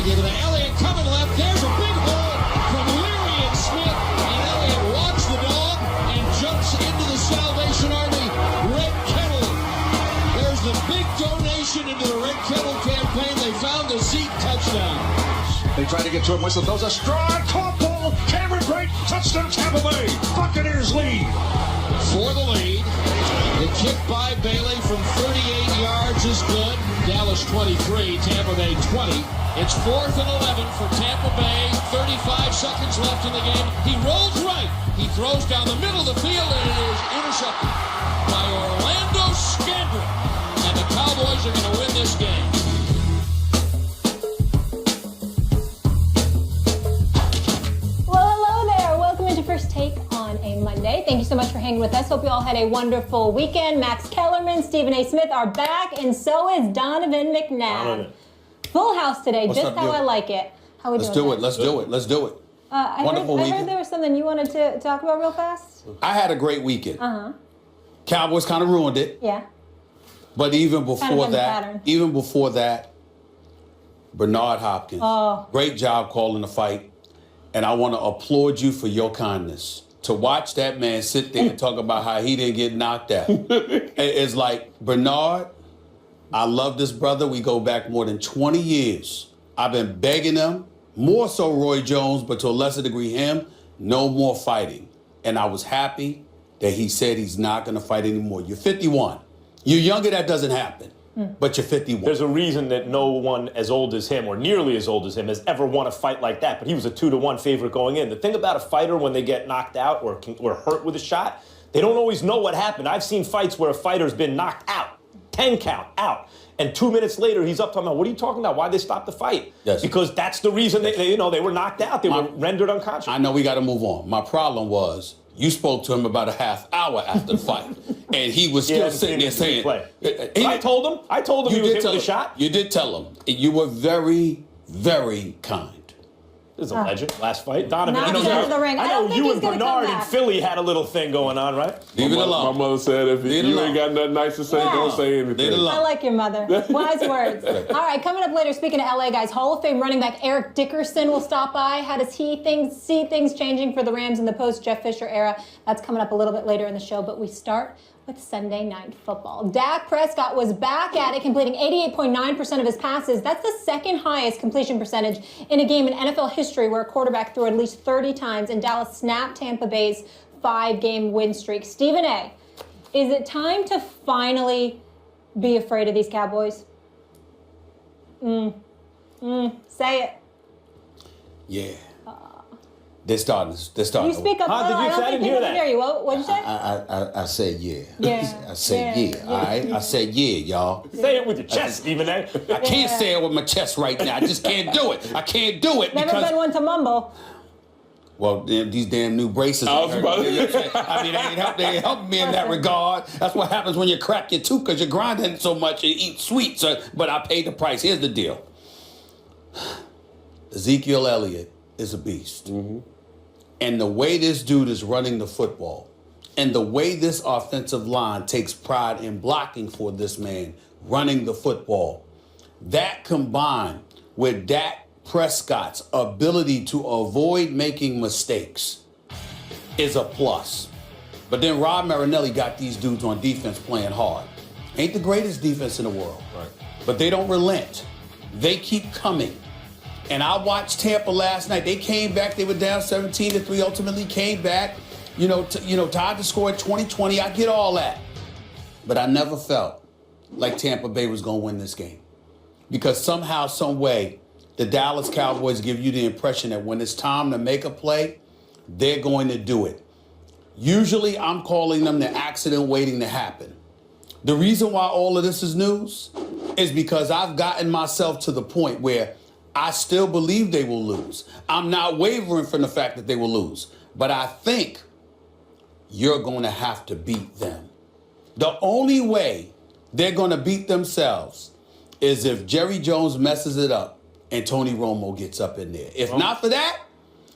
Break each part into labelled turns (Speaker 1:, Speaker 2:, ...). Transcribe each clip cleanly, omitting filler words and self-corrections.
Speaker 1: They give it to Elliott, coming left. There's a big hole from Leary and Smith. And Elliott walks the dog and jumps into the Salvation Army Red Kettle. There's the big donation into the Red Kettle campaign. They found the Zeke touchdown.
Speaker 2: They try to get to him. Whistle goes a stride. Caught ball. Cameron Brate. Touchdown Tampa Bay. Buccaneers lead.
Speaker 1: For the lead. The kick by Bailey from 38 yards is good. Dallas 23, Tampa Bay 20. It's 4th and 11 for Tampa Bay. 35 seconds left in the game. He rolls right. He throws down the middle of the field, and it is intercepted by Orlando Scandrick. And the Cowboys are going to win this game.
Speaker 3: First Take on a Monday. Thank you so much for hanging with us. Hope you all had a wonderful weekend. Max Kellerman, Stephen A. Smith are back, and so is Donovan McNabb. Full house today,
Speaker 4: What's
Speaker 3: just
Speaker 4: up,
Speaker 3: how
Speaker 4: dude?
Speaker 3: I like it. How we
Speaker 4: Let's
Speaker 3: doing?
Speaker 4: do it. Let's do it. Let's do it.
Speaker 3: I heard there was something you wanted to talk about real fast.
Speaker 4: I had a great weekend. Cowboys kind of ruined it.
Speaker 3: Yeah.
Speaker 4: But even
Speaker 3: Kind of
Speaker 4: before
Speaker 3: in the pattern.
Speaker 4: that, Bernard Hopkins, great job calling the fight. And I want to applaud you for your kindness. To watch that man sit there and talk about how he didn't get knocked out. It's like, Bernard, I love this brother. We go back more than 20 years. I've been begging him, more so Roy Jones, but to a lesser degree him, no more fighting. And I was happy that he said he's not going to fight anymore. You're 51. You're younger, that doesn't happen. But you're 51.
Speaker 5: There's a reason that no one as old as him, or nearly as old as him, has ever won a fight like that. But he was a 2-1 favorite going in. The thing about a fighter when they get knocked out or hurt with a shot, they don't always know what happened. I've seen fights where a fighter's been knocked out, 10 count, out. And 2 minutes later, he's up talking about, what are you talking about? Why'd they stop the fight?
Speaker 4: Yes.
Speaker 5: Because that's the reason they were knocked out. They were rendered unconscious.
Speaker 4: I know we got to move on. My problem was, you spoke to him about a half hour after the fight, and he was still sitting there saying,
Speaker 5: I told him he was hit with a shot.
Speaker 4: You did tell him. You were very, very kind.
Speaker 5: This is a legend. Last fight. Donovan,
Speaker 3: Not out of the ring. I
Speaker 5: know
Speaker 3: don't think
Speaker 5: you
Speaker 3: he's
Speaker 5: and
Speaker 3: gonna
Speaker 5: Bernard
Speaker 3: come
Speaker 5: in
Speaker 3: back.
Speaker 5: Philly had a little thing going on, right?
Speaker 4: Leave it alone.
Speaker 6: My mother said, if
Speaker 4: Leave it
Speaker 6: you
Speaker 4: alone.
Speaker 6: ain't got nothing nice to say,
Speaker 3: Yeah.
Speaker 6: don't say anything.
Speaker 4: Leave it alone.
Speaker 3: I like your mother. Wise words. All right, coming up later, speaking of LA guys, Hall of Fame running back Eric Dickerson will stop by. How does he see things changing for the Rams in the post-Jeff Fisher era? That's coming up a little bit later in the show, but we start with Sunday Night Football. Dak Prescott was back at it, completing 88.9% of his passes. That's the second highest completion percentage in a game in NFL history where a quarterback threw at least 30 times, and Dallas snapped Tampa Bay's 5-game win streak. Stephen A., is it time to finally be afraid of these Cowboys? Say it.
Speaker 4: Yeah. They're starting.
Speaker 3: You speak up.
Speaker 5: Huh? Did you
Speaker 3: I don't
Speaker 5: say? I
Speaker 3: think
Speaker 5: didn't hear
Speaker 3: people
Speaker 5: that.
Speaker 3: can hear you. What'd you say?
Speaker 4: I said yeah.
Speaker 3: Yeah.
Speaker 4: I said
Speaker 3: Yeah.
Speaker 4: yeah. All right. I said yeah, y'all.
Speaker 5: Say it with your chest, Stephen A.
Speaker 4: I can't say it with my chest right now. I just can't do it. I can't do it
Speaker 3: Never
Speaker 4: because.
Speaker 3: been one to mumble.
Speaker 4: Well, these damn new braces.
Speaker 6: I was about to-
Speaker 4: I mean, they ain't helping me in that regard. That's what happens when you crack your tooth because you're grinding so much and eat sweets. But I paid the price. Here's the deal. Ezekiel Elliott is a beast. And the way this dude is running the football and the way this offensive line takes pride in blocking for this man running the football, that combined with Dak Prescott's ability to avoid making mistakes is a plus. But then Rob Marinelli got these dudes on defense playing hard. Ain't the greatest defense in the world.
Speaker 5: Right.
Speaker 4: But they don't relent. They keep coming. And I watched Tampa last night. They came back. They were down 17-3. Ultimately came back. Tied to score at 2020. I get all that. But I never felt like Tampa Bay was going to win this game. Because somehow, some way, the Dallas Cowboys give you the impression that when it's time to make a play, they're going to do it. Usually, I'm calling them the accident waiting to happen. The reason why all of this is news is because I've gotten myself to the point where I still believe they will lose. I'm not wavering from the fact that they will lose. But I think you're going to have to beat them. The only way they're going to beat themselves is if Jerry Jones messes it up and Tony Romo gets up in there. If not for that,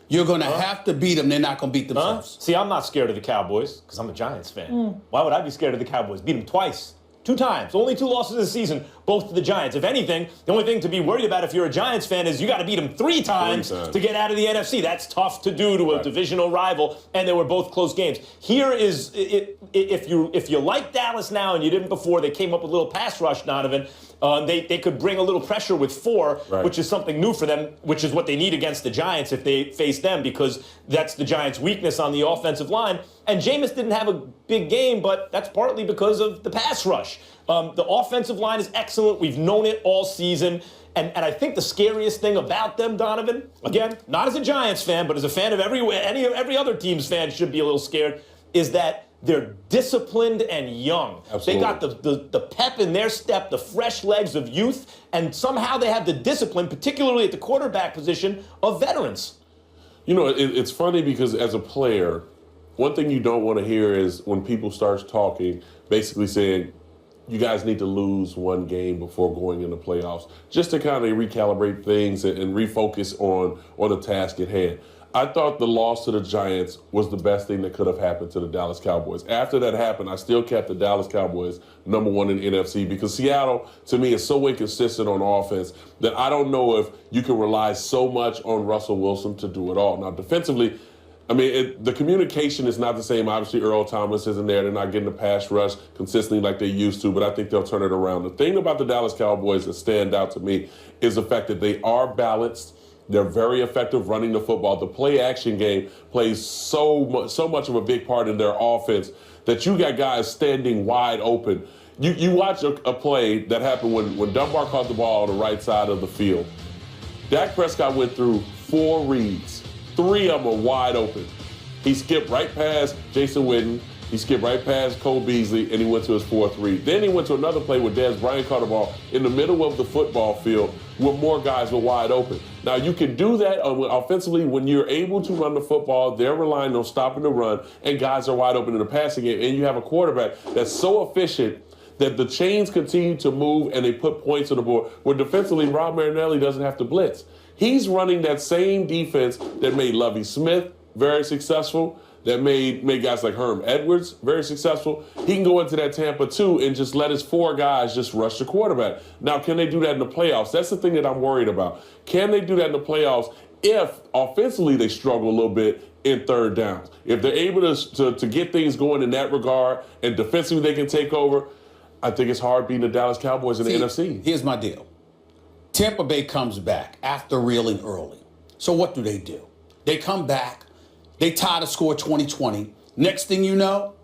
Speaker 4: you're going to have to beat them. They're not going to beat themselves.
Speaker 5: See, I'm not scared of the Cowboys because I'm a Giants fan. Why would I be scared of the Cowboys? Beat them twice. 2 times. Only 2 losses this season. both to the Giants. If anything, the only thing to be worried about if you're a Giants fan is you got to beat them three times to get out of the NFC. That's tough to do to a divisional rival, and they were both close games. Here is, if you like Dallas now and you didn't before, they came up with a little pass rush, Donovan. They could bring a little pressure with 4, which is something new for them, which is what they need against the Giants if they face them, because that's the Giants' weakness on the offensive line. And Jameis didn't have a big game, but that's partly because of the pass rush. The offensive line is excellent. We've known it all season. And I think the scariest thing about them, Donovan, again, not as a Giants fan, but as a fan of every other team's fan should be a little scared, is that they're disciplined and young.
Speaker 6: Absolutely.
Speaker 5: They got the pep in their step, the fresh legs of youth, and somehow they have the discipline, particularly at the quarterback position, of veterans.
Speaker 6: You know, it's funny because as a player, one thing you don't want to hear is when people start talking, basically saying, you guys need to lose one game before going into playoffs, just to kind of recalibrate things and refocus on the task at hand. I thought the loss to the Giants was the best thing that could have happened to the Dallas Cowboys. After that happened, I still kept the Dallas Cowboys number 1 in the NFC because Seattle, to me, is so inconsistent on offense that I don't know if you can rely so much on Russell Wilson to do it all. Now, defensively, I mean, the communication is not the same. Obviously, Earl Thomas isn't there. They're not getting the pass rush consistently like they used to, but I think they'll turn it around. The thing about the Dallas Cowboys that stand out to me is the fact that they are balanced. They're very effective running the football. The play-action game plays so much of a big part in their offense that you got guys standing wide open. You watch a play that happened when Dunbar caught the ball on the right side of the field. Dak Prescott went through 4 reads. 3 of them are wide open. He skipped right past Jason Witten. He skipped right past Cole Beasley, and he went to his 4th read. Then he went to another play where Dez Bryant caught the ball in the middle of the football field where more guys were wide open. Now, you can do that offensively when you're able to run the football. They're relying on stopping the run, and guys are wide open in the passing game. And you have a quarterback that's so efficient that the chains continue to move and they put points on the board, where defensively, Rob Marinelli doesn't have to blitz. He's running that same defense that made Lovie Smith very successful, that made guys like Herm Edwards very successful. He can go into that Tampa 2 and just let his 4 guys just rush the quarterback. Now, can they do that in the playoffs? That's the thing that I'm worried about. Can they do that in the playoffs if offensively they struggle a little bit in 3rd downs? If they're able to get things going in that regard and defensively they can take over, I think it's hard beating the Dallas Cowboys in the NFC.
Speaker 4: Here's my deal. Tampa Bay comes back after reeling early. So what do? They come back. They tie the score 20-20. Next thing you know,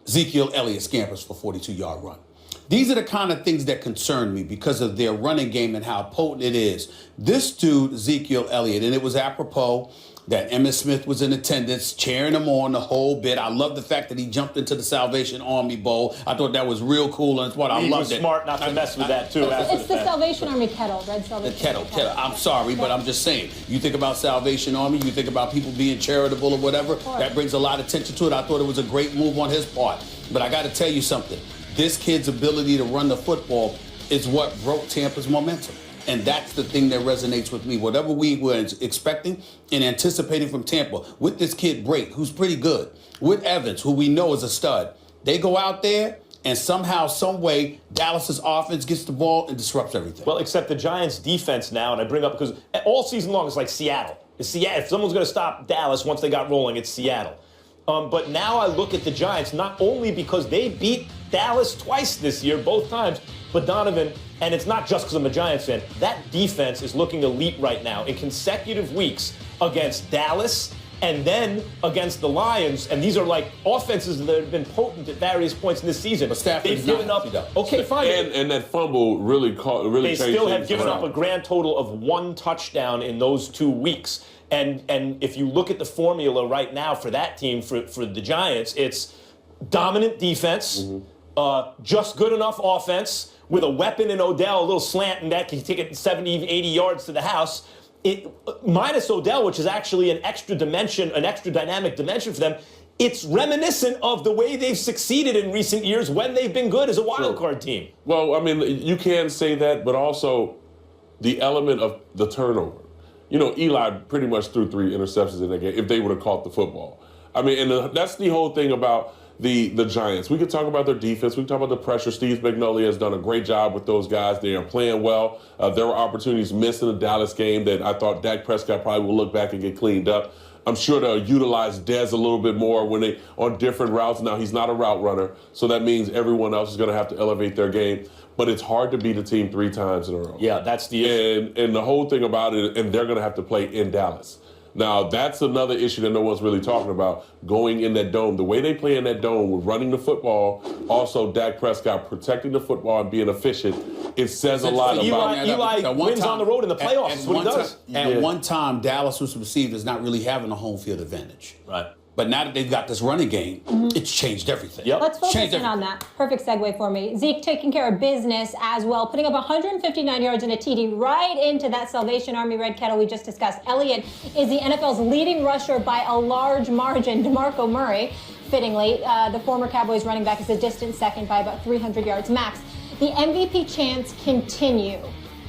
Speaker 4: Ezekiel Elliott scampers for a 42-yard run. These are the kind of things that concern me because of their running game and how potent it is. This dude, Ezekiel Elliott, and it was apropos that Emmitt Smith was in attendance, cheering him on the whole bit. I love the fact that he jumped into the Salvation Army Bowl. I thought that was real cool, and it's what I loved. He was
Speaker 5: smart not to mess with that, too.
Speaker 3: It's the Salvation Army kettle, red Salvation
Speaker 4: Army kettle. I'm sorry, but I'm just saying. You think about Salvation Army, you think about people being charitable or whatever, that brings a lot of attention to it. I thought it was a great move on his part. But I got to tell you something. This kid's ability to run the football is what broke Tampa's momentum. And that's the thing that resonates with me. Whatever we were expecting and anticipating from Tampa, with this kid Brake, who's pretty good, with Evans, who we know is a stud, they go out there and somehow, some way, Dallas's offense gets the ball and disrupts everything.
Speaker 5: Well, except the Giants' defense now, and I bring up because all season long it's like Seattle. If someone's going to stop Dallas once they got rolling, it's Seattle. But now I look at the Giants, not only because they beat Dallas twice this year, both times, but Donovan, and it's not just because I'm a Giants fan, that defense is looking elite right now in consecutive weeks against Dallas and then against the Lions. And these are like offenses that have been potent at various points in this season.
Speaker 4: But Stafford's
Speaker 5: they've given up. Okay, fine.
Speaker 6: And that fumble really
Speaker 5: They still have given up a grand total of 1 touchdown in those 2 weeks. And if you look at the formula right now for that team, for the Giants, it's dominant defense, just good enough offense, with a weapon in Odell, a little slant, and that can take it 70, 80 yards to the house. Minus Odell, which is actually an extra dimension, an extra dynamic dimension for them, it's reminiscent of the way they've succeeded in recent years when they've been good as a wild card team.
Speaker 6: Well, I mean, you can say that, but also the element of the turnover. You know, Eli pretty much threw 3 interceptions in that game if they would have caught the football. I mean, and that's the whole thing about the Giants. We could talk about their defense. We can talk about the pressure. Steve Magnolia has done a great job with those guys. They are playing well. There were opportunities missed in the Dallas game that I thought Dak Prescott probably will look back and get cleaned up. I'm sure they'll utilize Dez a little bit more when they on different routes. Now, he's not a route runner, so that means everyone else is going to have to elevate their game. But it's hard to beat a team 3 times in a row.
Speaker 5: Yeah, that's the issue.
Speaker 6: And the whole thing about it, and they're going to have to play in Dallas. Now, that's another issue that no one's really talking about, going in that dome. The way they play in that dome with running the football, also Dak Prescott protecting the football and being efficient, it says a lot about...
Speaker 5: Eli wins on the road in the playoffs. That's what he does.
Speaker 4: At one time, Dallas was perceived as not really having a home field advantage.
Speaker 5: Right.
Speaker 4: But now that they've got this running game, it's changed everything.
Speaker 5: Yep.
Speaker 3: Let's focus in on that. Perfect segue for me. Zeke taking care of business as well, putting up 159 yards and a TD right into that Salvation Army red kettle we just discussed. Elliott is the NFL's leading rusher by a large margin. DeMarco Murray, fittingly, the former Cowboys running back, is a distant second by about 300 yards max. The MVP chants continue.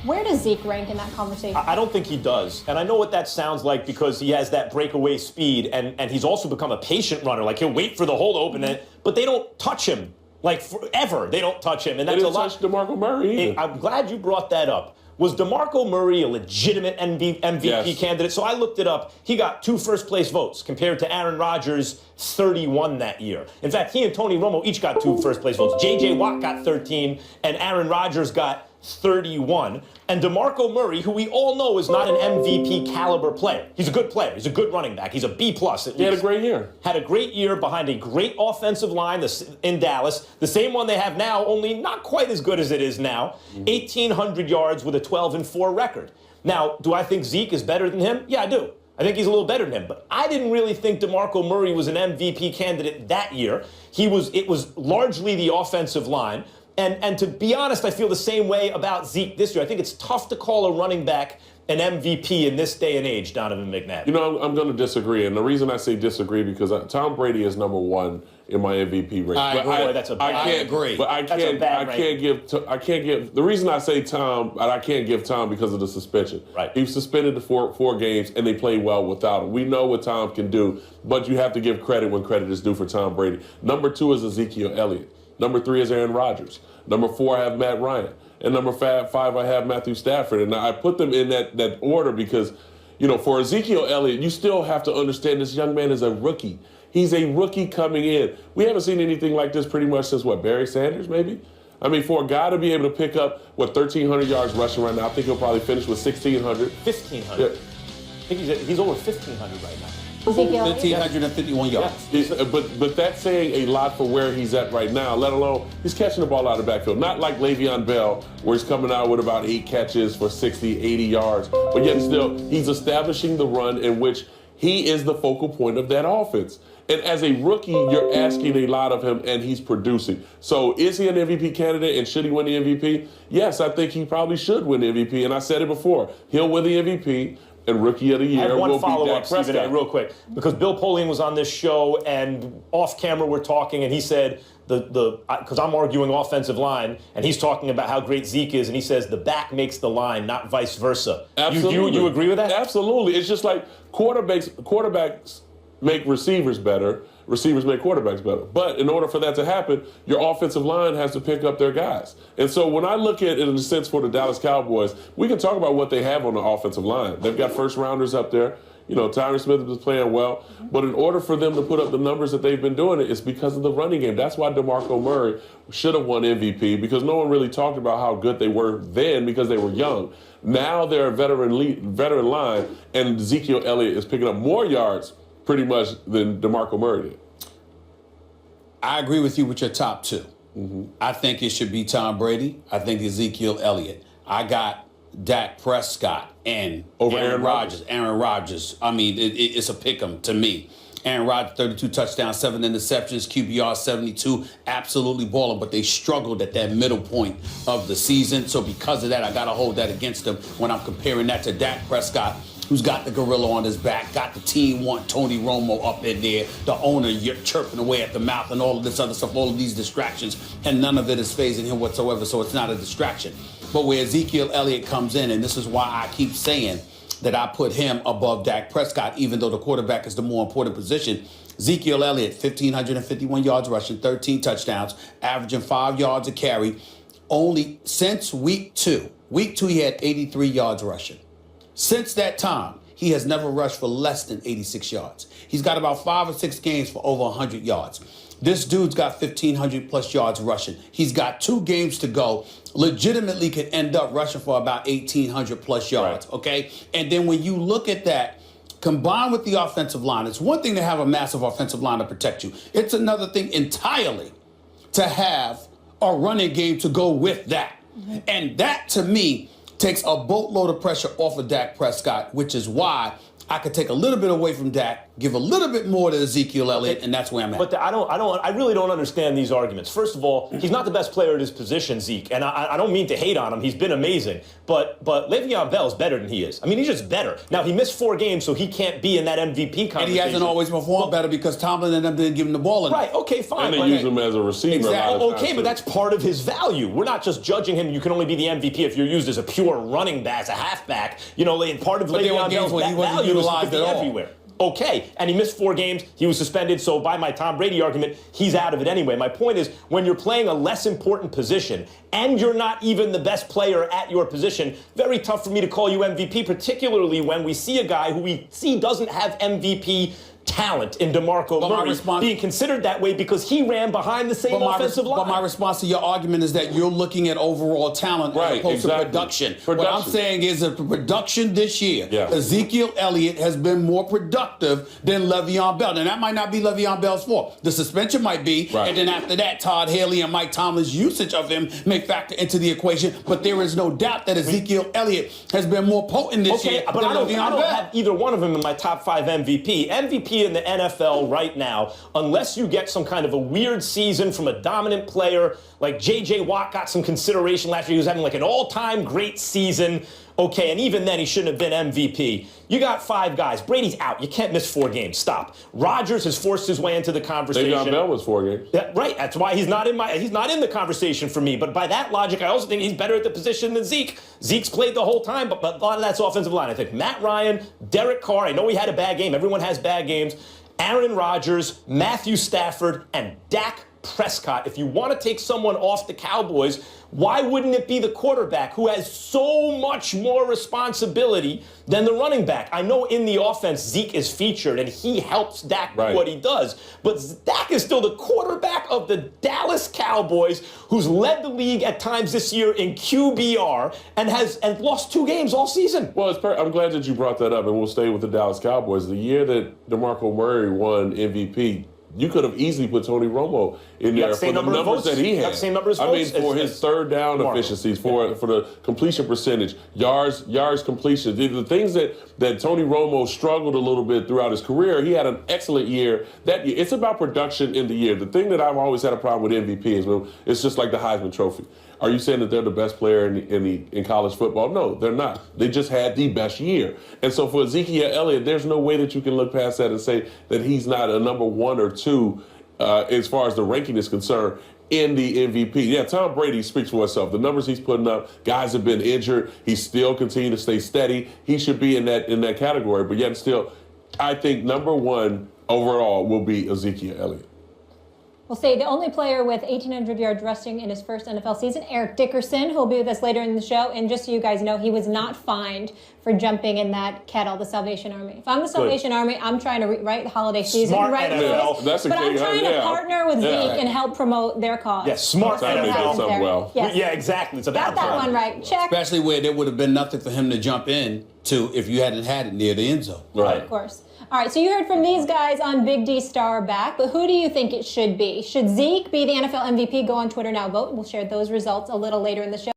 Speaker 3: Where does Zeke rank in that conversation?
Speaker 5: I don't think he does. And I know what that sounds like because he has that breakaway speed, and he's also become a patient runner. Like, he'll wait for the hole to open, but they don't touch him. Like, forever, they don't touch him. And that's
Speaker 6: they
Speaker 5: a
Speaker 6: didn't
Speaker 5: lot.
Speaker 6: touch DeMarco Murray either.
Speaker 5: I'm glad you brought that up. Was DeMarco Murray a legitimate MVP candidate? So I looked it up. He got 2 first-place votes compared to Aaron Rodgers' 31 that year. In fact, he and Tony Romo each got 2 first-place votes. J.J. Watt got 13, and Aaron Rodgers got 31. And DeMarco Murray, who we all know is not an MVP caliber player. He's a good player. He's a good running back. He's a B+ at least.
Speaker 6: He had a great year.
Speaker 5: Had a great year behind a great offensive line in Dallas. The same one they have now, only not quite as good as it is now. 1,800 yards with a 12-4 record. Now, do I think Zeke is better than him? Yeah, I do. I think he's a little better than him. But I didn't really think DeMarco Murray was an MVP candidate that year. It was largely the offensive line. And to be honest, I feel the same way about Zeke this year. I think it's tough to call a running back an MVP in this day and age, Donovan McNabb.
Speaker 6: You know, I'm going to disagree. And the reason I say disagree because Tom Brady is number 1 in my MVP race.
Speaker 4: I agree.
Speaker 6: But I can't give. The reason I say Tom, and I can't give Tom because of the suspension. Right. He was suspended for 4 games, and they played well without him. We know what Tom can do, but you have to give credit when credit is due for Tom Brady. Number 2 is Ezekiel Elliott. Number 3 is Aaron Rodgers. Number 4, I have Matt Ryan. And number 5, I have Matthew Stafford. And I put them in that order because, you know, for Ezekiel Elliott, you still have to understand this young man is a rookie. He's a rookie coming in. We haven't seen anything like this pretty much since, Barry Sanders, maybe? I mean, for a guy to be able to pick up, 1,300 yards rushing right now, I think he'll probably finish with 1,600.
Speaker 5: 1,500. Yeah. I think he's over 1,500 right now.
Speaker 4: 1,551 yards.
Speaker 6: Yeah. But that's saying a lot for where he's at right now, let alone he's catching the ball out of the backfield. Not like Le'Veon Bell, where he's coming out with about 8 catches for 60, 80 yards. But yet still, he's establishing the run in which he is the focal point of that offense. And as a rookie, you're asking a lot of him, and he's producing. So is he an MVP candidate, and should he win the MVP? Yes, I think he probably should win the MVP. And I said it before. He'll win the MVP. And Rookie of the Year.
Speaker 5: I have one
Speaker 6: will
Speaker 5: follow-up, Stephen A., real quick, because Bill Polian was on this show, and off camera we're talking, and he said because I'm arguing offensive line, and he's talking about how great Zeke is, and he says the back makes the line, not vice versa.
Speaker 6: Absolutely.
Speaker 5: You agree with that?
Speaker 6: Absolutely. It's just like quarterbacks make receivers better. Receivers make quarterbacks better. But in order for that to happen, your offensive line has to pick up their guys. And so when I look at it in a sense for the Dallas Cowboys, we can talk about what they have on the offensive line. They've got first rounders up there. You know, Tyron Smith is playing well. But in order for them to put up the numbers that they've been doing, it's because of the running game. That's why DeMarco Murray should have won MVP, because no one really talked about how good they were then because they were young. Now they're a veteran line, and Ezekiel Elliott is picking up more yards pretty much than DeMarco Murray did.
Speaker 4: I agree with you with your top 2. Mm-hmm. I think it should be Tom Brady. I think Ezekiel Elliott. I got Dak Prescott and
Speaker 6: over Aaron Rodgers.
Speaker 4: Aaron Rodgers. I mean, it's a pick-em to me. Aaron Rodgers, 32 touchdowns, 7 interceptions, QBR 72, absolutely balling, but they struggled at that middle point of the season. So because of that, I got to hold that against them when I'm comparing that to Dak Prescott, who's got the gorilla on his back, got the team want Tony Romo up in there, the owner chirping away at the mouth and all of this other stuff, all of these distractions, and none of it is fazing him whatsoever, so it's not a distraction. But where Ezekiel Elliott comes in, and this is why I keep saying that I put him above Dak Prescott, even though the quarterback is the more important position, Ezekiel Elliott, 1,551 yards rushing, 13 touchdowns, averaging 5 yards a carry. Only since week 2. Week 2, he had 83 yards rushing. Since that time, he has never rushed for less than 86 yards. He's got about 5 or 6 games for over 100 yards. This dude's got 1,500 plus yards rushing. He's got 2 games to go. Legitimately could end up rushing for about 1,800 plus yards, okay? And then when you look at that, combined with the offensive line, it's one thing to have a massive offensive line to protect you. It's another thing entirely to have a running game to go with that. And that, to me, takes a boatload of pressure off of Dak Prescott, which is why I could take a little bit away from Dak, give a little bit more to Ezekiel Elliott, and that's where I'm at.
Speaker 5: But I really don't understand these arguments. First of all, he's not the best player at his position, Zeke, and I don't mean to hate on him. He's been amazing. But Le'Veon Bell is better than he is. I mean, he's just better. Now, he missed 4 games, so he can't be in that MVP conversation.
Speaker 4: And he hasn't always performed better because Tomlin and them didn't give him the ball enough.
Speaker 5: Right, okay, fine.
Speaker 6: And they use him as a receiver.
Speaker 4: Exactly.
Speaker 5: Okay, but that's part of his value. We're not just judging him. You can only be the MVP if you're used as a pure running back, as a halfback. You know, and part of Le'Veon Bell's value is to be everywhere. Okay, and he missed 4 games. He was suspended, so by my Tom Brady argument, he's out of it anyway. My point is, when you're playing a less important position and you're not even the best player at your position, very tough for me to call you MVP, particularly when we see a guy who we see doesn't have MVP talent in DeMarco Murray being considered that way because he ran behind the same offensive line.
Speaker 4: But my response to your argument is that you're looking at overall talent as opposed to production. What I'm saying is that the production this year, Ezekiel Elliott has been more productive than Le'Veon Bell. And that might not be Le'Veon Bell's fault. The suspension might be, and then after that, Todd Haley and Mike Tomlin's usage of him may factor into the equation. But there is no doubt that Ezekiel Elliott has been more potent this year
Speaker 5: but
Speaker 4: than Le'Veon Bell.
Speaker 5: I don't have either one of them in my top 5 MVP. MVP in the NFL right now, unless you get some kind of a weird season from a dominant player, like J.J. Watt got some consideration last year. He was having like an all-time great season. Okay, and even then he shouldn't have been MVP. You got 5 guys. Brady's out. You can't miss 4 games. Stop. Rodgers has forced his way into the conversation.
Speaker 6: Le'Veon Bell was 4 games.
Speaker 5: Yeah, right. That's why he's not in the conversation for me. But by that logic, I also think he's better at the position than Zeke. Zeke's played the whole time, but a lot of that's offensive line. I think Matt Ryan, Derek Carr. I know he had a bad game. Everyone has bad games. Aaron Rodgers, Matthew Stafford, and Dak Prescott. If you want to take someone off the Cowboys, why wouldn't it be the quarterback who has so much more responsibility than the running back? I know in the offense, Zeke is featured and he helps Dak do what he does, but Dak is still the quarterback of the Dallas Cowboys, who's led the league at times this year in QBR and lost 2 games all season.
Speaker 6: Well, I'm glad that you brought that up, and we'll stay with the Dallas Cowboys. The year that DeMarco Murray won MVP, you could have easily put Tony Romo in there for the numbers that he had. I mean, for his third down efficiencies, for the completion percentage, yards completion, the things that Tony Romo struggled a little bit throughout his career. He had an excellent year. That year, it's about production in the year. The thing that I've always had a problem with MVP is it's just like the Heisman Trophy. Are you saying that they're the best player in college football? No, they're not. They just had the best year. And so for Ezekiel Elliott, there's no way that you can look past that and say that he's not a number 1 or 2 as far as the ranking is concerned in the MVP. Yeah, Tom Brady speaks for himself. The numbers he's putting up, guys have been injured. He's still continuing to stay steady. He should be in that category. But yet still, I think number 1 overall will be Ezekiel Elliott.
Speaker 3: We'll say the only player with 1,800 yards rushing in his first NFL season, Eric Dickerson, who will be with us later in the show. And just so you guys know, he was not fined for jumping in that kettle, the Salvation Army. If I'm the Salvation Army, I'm trying to write the holiday season.
Speaker 5: Smart
Speaker 3: right
Speaker 5: NFL.
Speaker 3: But I'm trying to partner with Zeke and help promote their cause.
Speaker 5: Yes, smart NFL.
Speaker 6: Well.
Speaker 3: Yes.
Speaker 5: Yeah, exactly. It's about
Speaker 3: that one right. Check.
Speaker 4: Especially where there would have been nothing for him to jump in to if you hadn't had it near the end zone.
Speaker 6: Right.
Speaker 3: Of course. All right, so you heard from these guys on Big D Star back, but who do you think it should be? Should Zeke be the NFL MVP? Go on Twitter now, vote. We'll share those results a little later in the show.